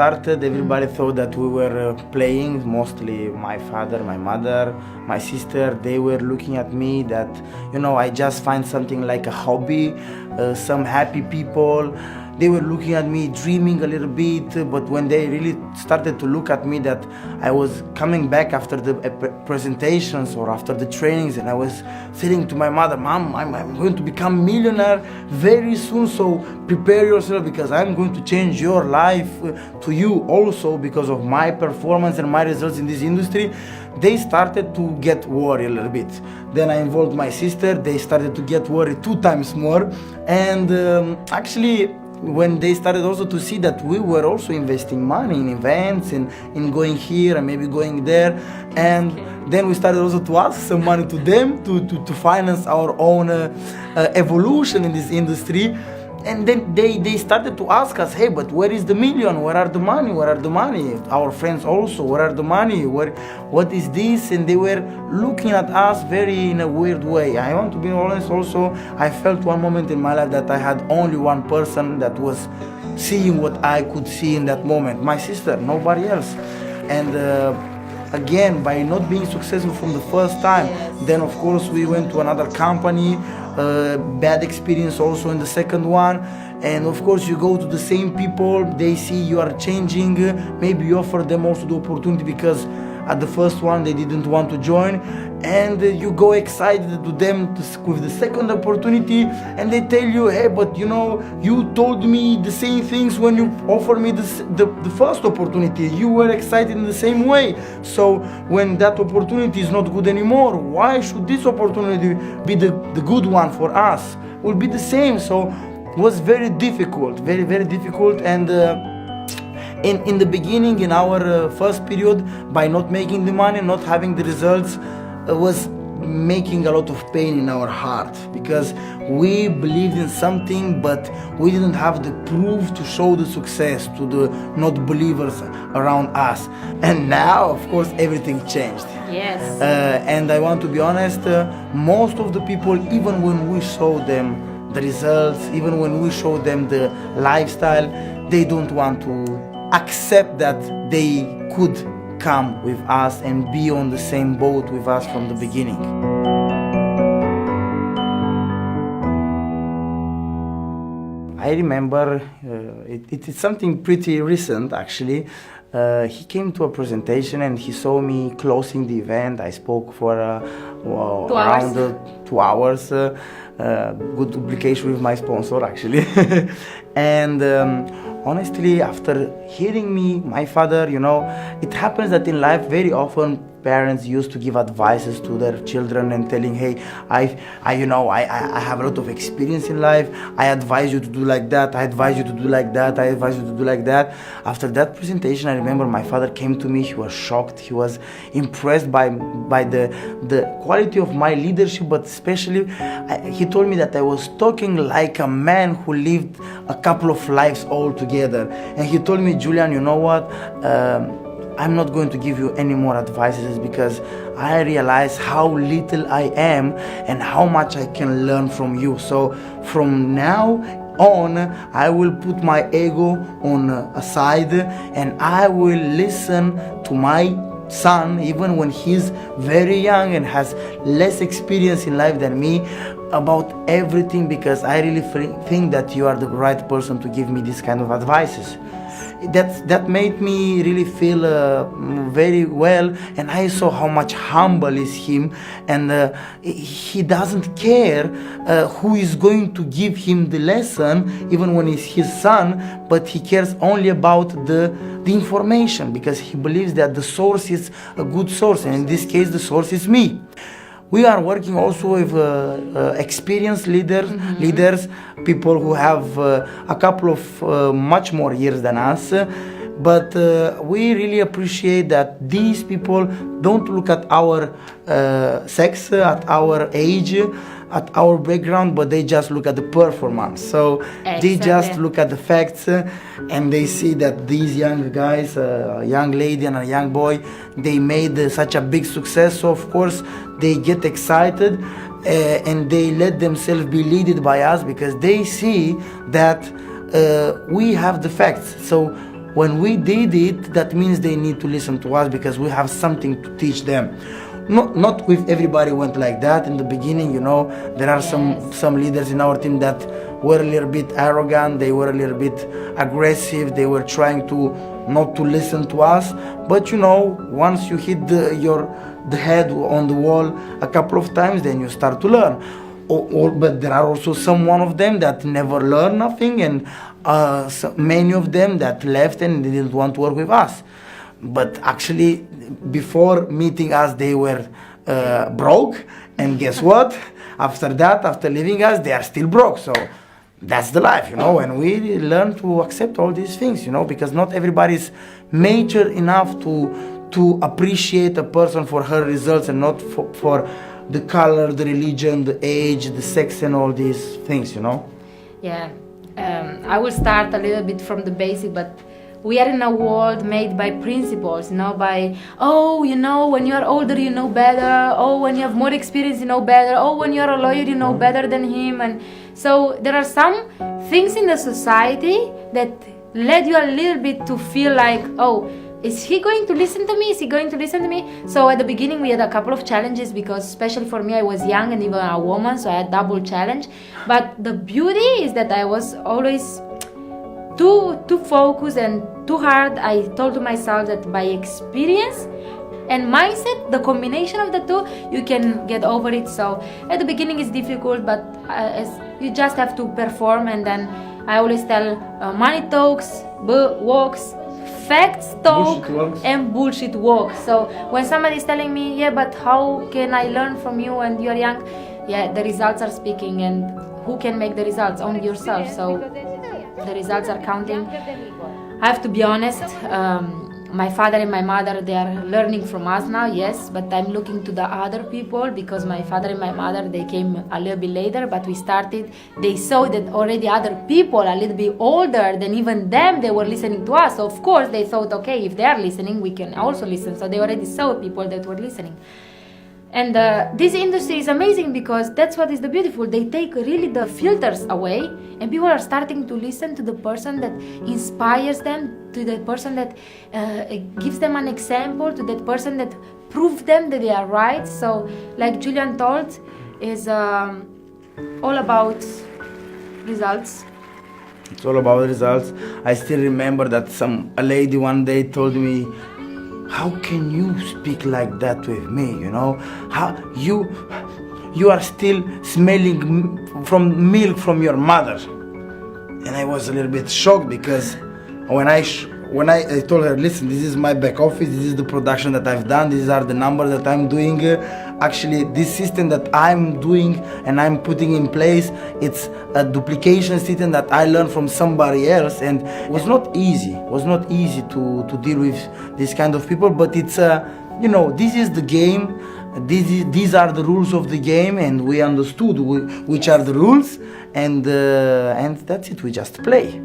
started, everybody thought that we were playing, mostly my father, my mother, my sister. They were looking at me that, I just find something like a hobby, some happy people. They were looking at me, dreaming a little bit, but when they really started to look at me, that I was coming back after the presentations or after the trainings, and I was saying to my mother, Mom, I'm going to become millionaire very soon, so prepare yourself, because I'm going to change your life to you also because of my performance and my results in this industry. They started to get worried a little bit. Then I involved my sister. They started to get worried 2 times more, and actually, when they started also to see that we were also investing money in events and in going here and maybe going there, and then we started also to ask some money to them to finance our own evolution in this industry. And then they started to ask us, hey, but where is the million? Where are the money? Where are the money? Our friends also, where are the money? What is this? And they were looking at us very in a weird way. I want to be honest also, I felt one moment in my life that I had only one person that was seeing what I could see in that moment. My sister, nobody else. And again, by not being successful from the first time, then of course we went to another company, bad experience also in the second one, and of course you go to the same people, they see you are changing, maybe you offer them also the opportunity because at the first one they didn't want to join, and you go excited to them with the second opportunity, and they tell you, hey, but you told me the same things when you offered me the first opportunity. You were excited in the same way. So when that opportunity is not good anymore, why should this opportunity be the good one for us? Will be the same. So it was very difficult, very, very difficult. And in the beginning, in our first period, by not making the money, not having the results, was making a lot of pain in our heart, because we believed in something, but we didn't have the proof to show the success to the not believers around us. And now, of course, everything changed. Yes. And I want to be honest, most of the people, even when we show them the results, even when we show them the lifestyle, they don't want to accept that they could come with us and be on the same boat with us from the beginning. I remember, it's something pretty recent actually. He came to a presentation and he saw me closing the event. I spoke for around 2 hours. Good duplication with my sponsor actually. And honestly, after hearing me, my father, it happens that in life very often parents used to give advices to their children and telling, hey, I have a lot of experience in life. I advise you to do like that. I advise you to do like that. I advise you to do like that. After that presentation, I remember my father came to me. He was shocked. He was impressed by the quality of my leadership, but especially he told me that I was talking like a man who lived a couple of lives all together. And he told me, Iulian, you know what? I'm not going to give you any more advices because I realize how little I am and how much I can learn from you. So from now on, I will put my ego on aside and I will listen to my son, even when he's very young and has less experience in life than me, about everything, because I really think that you are the right person to give me this kind of advices. That made me really feel very well, and I saw how much humble is him, and he doesn't care who is going to give him the lesson, even when it's his son, but he cares only about the information, because he believes that the source is a good source, and in this case the source is me. We are working also with experienced leaders, people who have a couple of much more years than us. But we really appreciate that these people don't look at our sex, at our age, at our background, but they just look at the performance. So they just look at the facts, and they see that these young guys, a young lady and a young boy, they made such a big success. So of course they get excited and they let themselves be led by us, because they see that we have the facts. So when we did it, that means they need to listen to us because we have something to teach them. Not with everybody went like that in the beginning, you know. There are some leaders in our team that were a little bit arrogant, they were a little bit aggressive, they were trying to not to listen to us. But you know, once you hit the head on the wall a couple of times, then you start to learn. But there are also some one of them that never learned nothing, and many of them that left and didn't want to work with us. But actually, before meeting us, they were broke, and guess what? After that, after leaving us, they are still broke. So that's the life, you know. And we learn to accept all these things, you know, because not everybody is mature enough to appreciate a person for her results, and not for the color, the religion, the age, the sex, and all these things, you know. Yeah, I will start a little bit from the basic, but we are in a world made by principles, you know, by, oh, you know, when you are older you know better, oh, when you have more experience you know better, oh, when you are a lawyer you know better than him. And so there are some things in the society that led you a little bit to feel like, oh, is he going to listen to me? Is he going to listen to me? So at the beginning we had a couple of challenges, because especially for me, I was young and even a woman, so I had double challenge. But the beauty is that I was always too focused and too hard. I told to myself that by experience and mindset, the combination of the two, you can get over it. So at the beginning it's difficult, but you just have to perform. And then I always tell, money talks, walks, facts talk, and bullshit walks. So when somebody is telling me, yeah, but how can I learn from you and you're young? Yeah, the results are speaking, and who can make the results? Only yourself. So the results are counting. I have to be honest, my father and my mother, they are learning from us now, yes, but I'm looking to the other people, because my father and my mother, they came a little bit later, but we started, they saw that already other people a little bit older than even them, they were listening to us. So of course they thought, okay, if they are listening, we can also listen. So they already saw people that were listening. And this industry is amazing, because that's what is the beautiful. They take really the filters away, and people are starting to listen to the person that inspires them, to the person that gives them an example, to that person that proves them that they are right. So like Iulian told, is all about results. It's all about results. I still remember that a lady one day told me, how can you speak like that with me, you know? How you are still smelling from milk from your mother. And I was a little bit shocked, because when I told her, listen, this is my back office, this is the production that I've done, these are the numbers that I'm doing. Actually, this system that I'm doing and I'm putting in place, it's a duplication system that I learned from somebody else, and it was not easy. It was not easy to deal with this kind of people, but it's you know, this is the game. These are the rules of the game, and we understood which are the rules, and that's it. We just play.